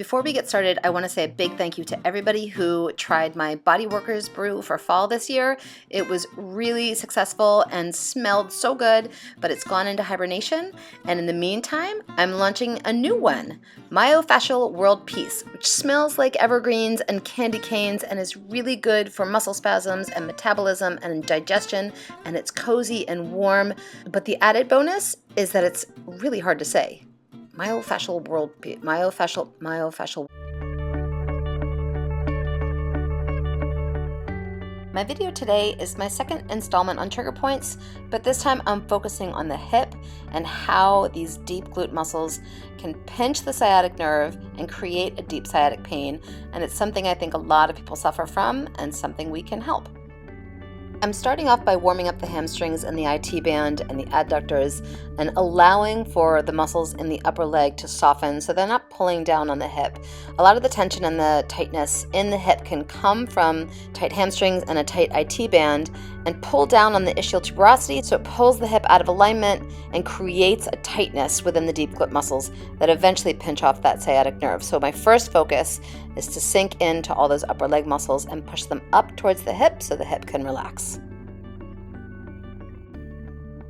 Before we get started, I want to say a big thank you to everybody who tried my Body Workers brew for fall this year. It was really successful and smelled so good, but it's gone into hibernation. And in the meantime, I'm launching a new one, Myofascial World Peace, which smells like evergreens and candy canes and is really good for muscle spasms and metabolism and digestion. And it's cozy and warm. But the added bonus is that it's really hard to say. Myofascial world peace. Myofascial. My video today is my second installment on trigger points, but this time I'm focusing on the hip and how these deep glute muscles can pinch the sciatic nerve and create a deep sciatic pain. And it's something I think a lot of people suffer from and something we can help. I'm starting off by warming up the hamstrings and the IT band and the adductors and allowing for the muscles in the upper leg to soften so they're not pulling down on the hip. A lot of the tension and the tightness in the hip can come from tight hamstrings and a tight IT band and pull down on the ischial tuberosity, so it pulls the hip out of alignment and creates a tightness within the deep glute muscles that eventually pinch off that sciatic nerve. So my first focus is to sink into all those upper leg muscles and push them up towards the hip so the hip can relax.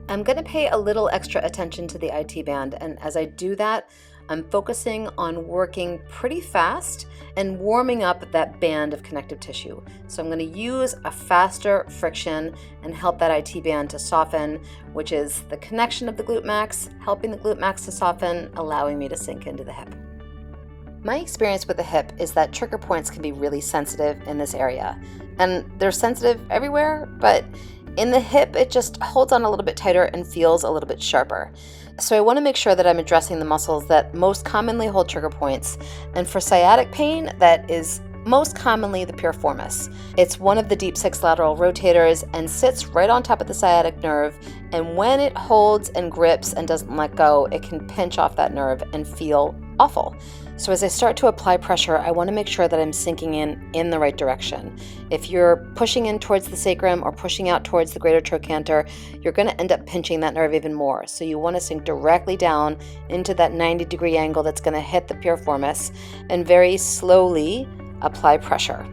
I'm going to pay a little extra attention to the IT band, and as I do that, I'm focusing on working pretty fast and warming up that band of connective tissue. So I'm going to use a faster friction and help that IT band to soften, which is the connection of the glute max, helping the glute max to soften, allowing me to sink into the hip. My experience with the hip is that trigger points can be really sensitive in this area, and they're sensitive everywhere, but in the hip, it just holds on a little bit tighter and feels a little bit sharper. So I want to make sure that I'm addressing the muscles that most commonly hold trigger points. And for sciatic pain, that is most commonly the piriformis. It's one of the deep six lateral rotators and sits right on top of the sciatic nerve. And when it holds and grips and doesn't let go, it can pinch off that nerve and feel awful. So as I start to apply pressure, I want to make sure that I'm sinking in the right direction. If you're pushing in towards the sacrum or pushing out towards the greater trochanter, you're going to end up pinching that nerve even more. So you want to sink directly down into that 90-degree angle that's going to hit the piriformis and very slowly apply pressure.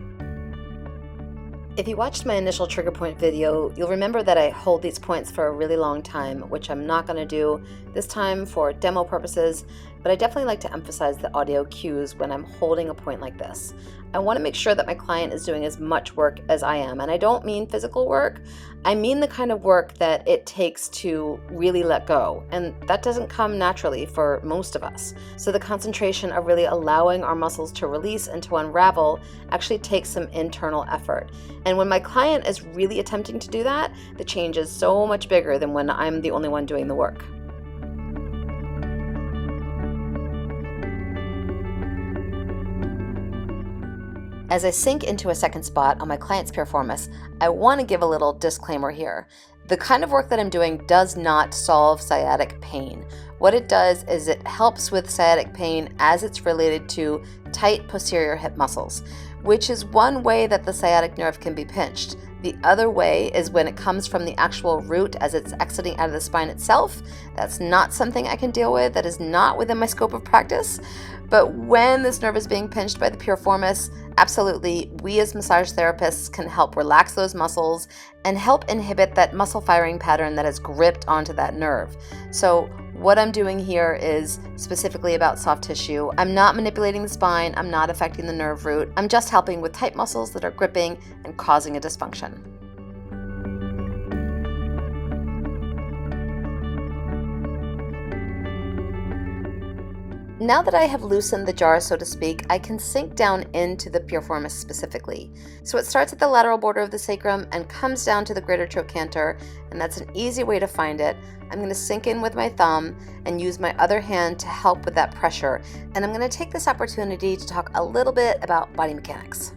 If you watched my initial trigger point video, you'll remember that I hold these points for a really long time, which I'm not going to do this time for demo purposes, but I definitely like to emphasize the audio cues when I'm holding a point like this. I want to make sure that my client is doing as much work as I am, and I don't mean physical work. I mean the kind of work that it takes to really let go, and that doesn't come naturally for most of us. So the concentration of really allowing our muscles to release and to unravel actually takes some internal effort. And when my client is really attempting to do that, the change is so much bigger than when I'm the only one doing the work. As I sink into a second spot on my client's piriformis, I want to give a little disclaimer here. The kind of work that I'm doing does not solve sciatic pain. What it does is it helps with sciatic pain as it's related to tight posterior hip muscles, which is one way that the sciatic nerve can be pinched. The other way is when it comes from the actual root as it's exiting out of the spine itself. That's not something I can deal with. That is not within my scope of practice. But when this nerve is being pinched by the piriformis, absolutely, we as massage therapists can help relax those muscles and help inhibit that muscle firing pattern that has gripped onto that nerve. So what I'm doing here is specifically about soft tissue. I'm not manipulating the spine. I'm not affecting the nerve root. I'm just helping with tight muscles that are gripping and causing a dysfunction. Now that I have loosened the jar, so to speak, I can sink down into the piriformis specifically. So it starts at the lateral border of the sacrum and comes down to the greater trochanter, and that's an easy way to find it. I'm going to sink in with my thumb and use my other hand to help with that pressure. And I'm going to take this opportunity to talk a little bit about body mechanics.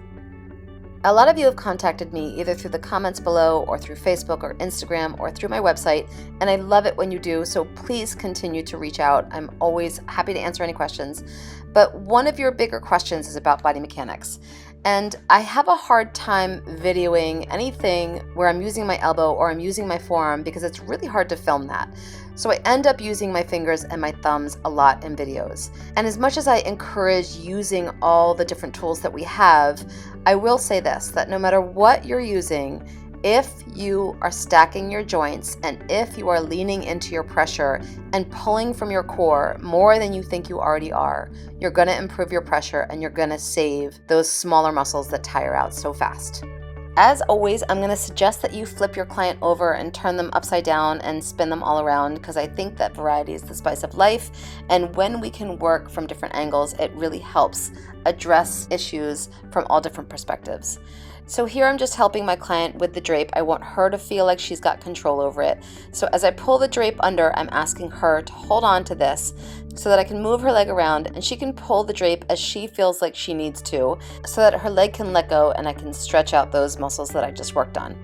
A lot of you have contacted me either through the comments below or through Facebook or Instagram or through my website, and I love it when you do, so please continue to reach out. I'm always happy to answer any questions. But one of your bigger questions is about body mechanics. And I have a hard time videoing anything where I'm using my elbow or I'm using my forearm because it's really hard to film that. So I end up using my fingers and my thumbs a lot in videos. And as much as I encourage using all the different tools that we have, I will say this, that no matter what you're using, if you are stacking your joints and if you are leaning into your pressure and pulling from your core more than you think you already are, you're going to improve your pressure and you're going to save those smaller muscles that tire out so fast. As always, I'm going to suggest that you flip your client over and turn them upside down and spin them all around, because I think that variety is the spice of life, and when we can work from different angles, it really helps address issues from all different perspectives. So here I'm just helping my client with the drape. I want her to feel like she's got control over it. So as I pull the drape under, I'm asking her to hold on to this so that I can move her leg around and she can pull the drape as she feels like she needs to, so that her leg can let go and I can stretch out those muscles that I just worked on.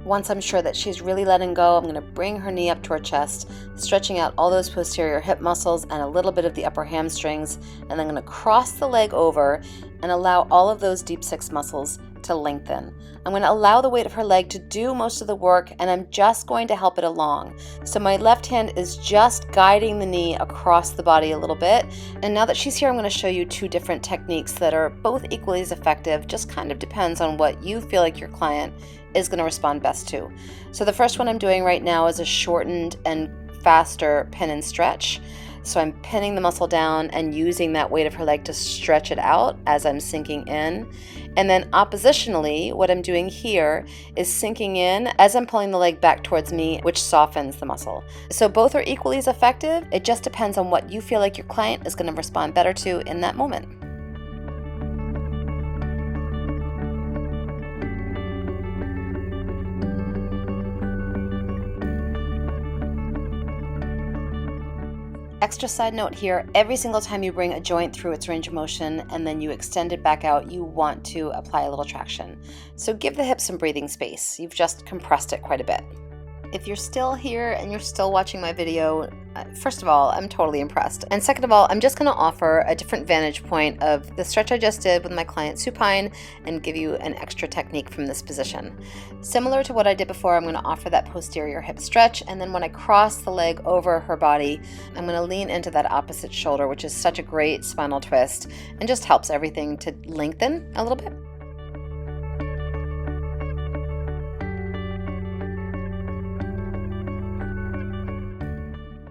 Once I'm sure that she's really letting go, I'm going to bring her knee up to her chest, stretching out all those posterior hip muscles and a little bit of the upper hamstrings, and then I'm going to cross the leg over and allow all of those deep six muscles to lengthen. I'm going to allow the weight of her leg to do most of the work, and I'm just going to help it along. So my left hand is just guiding the knee across the body a little bit. And now that she's here, I'm going to show you two different techniques that are both equally as effective, just kind of depends on what you feel like your client is going to respond best to. So the first one I'm doing right now is a shortened and faster pin and stretch. So I'm pinning the muscle down and using that weight of her leg to stretch it out as I'm sinking in. And then oppositionally, what I'm doing here is sinking in as I'm pulling the leg back towards me, which softens the muscle. So both are equally as effective. It just depends on what you feel like your client is going to respond better to in that moment. Extra side note here, every single time you bring a joint through its range of motion and then you extend it back out, you want to apply a little traction. So give the hip some breathing space. You've just compressed it quite a bit. If you're still here and you're still watching my video, first of all, I'm totally impressed. And second of all, I'm just going to offer a different vantage point of the stretch I just did with my client supine and give you an extra technique from this position. Similar to what I did before, I'm going to offer that posterior hip stretch, and then when I cross the leg over her body, I'm going to lean into that opposite shoulder, which is such a great spinal twist and just helps everything to lengthen a little bit.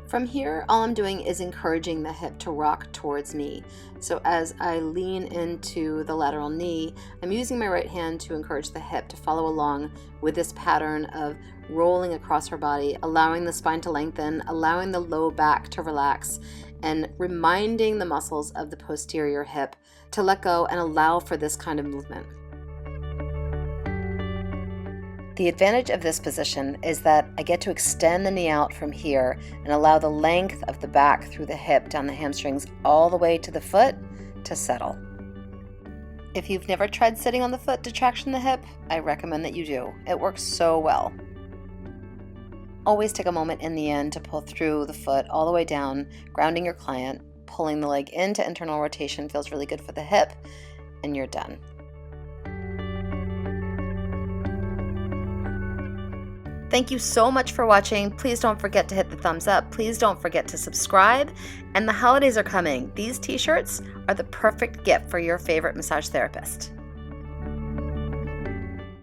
From here, all I'm doing is encouraging the hip to rock towards me. So as I lean into the lateral knee, I'm using my right hand to encourage the hip to follow along with this pattern of rolling across her body, allowing the spine to lengthen, allowing the low back to relax, and reminding the muscles of the posterior hip to let go and allow for this kind of movement. The advantage of this position is that I get to extend the knee out from here and allow the length of the back through the hip down the hamstrings all the way to the foot to settle. If you've never tried sitting on the foot to traction the hip, I recommend that you do. It works so well. Always take a moment in the end to pull through the foot all the way down, grounding your client, pulling the leg into internal rotation feels really good for the hip, and you're done. Thank you so much for watching. Please don't forget to hit the thumbs up. Please don't forget to subscribe. And the holidays are coming. These t-shirts are the perfect gift for your favorite massage therapist.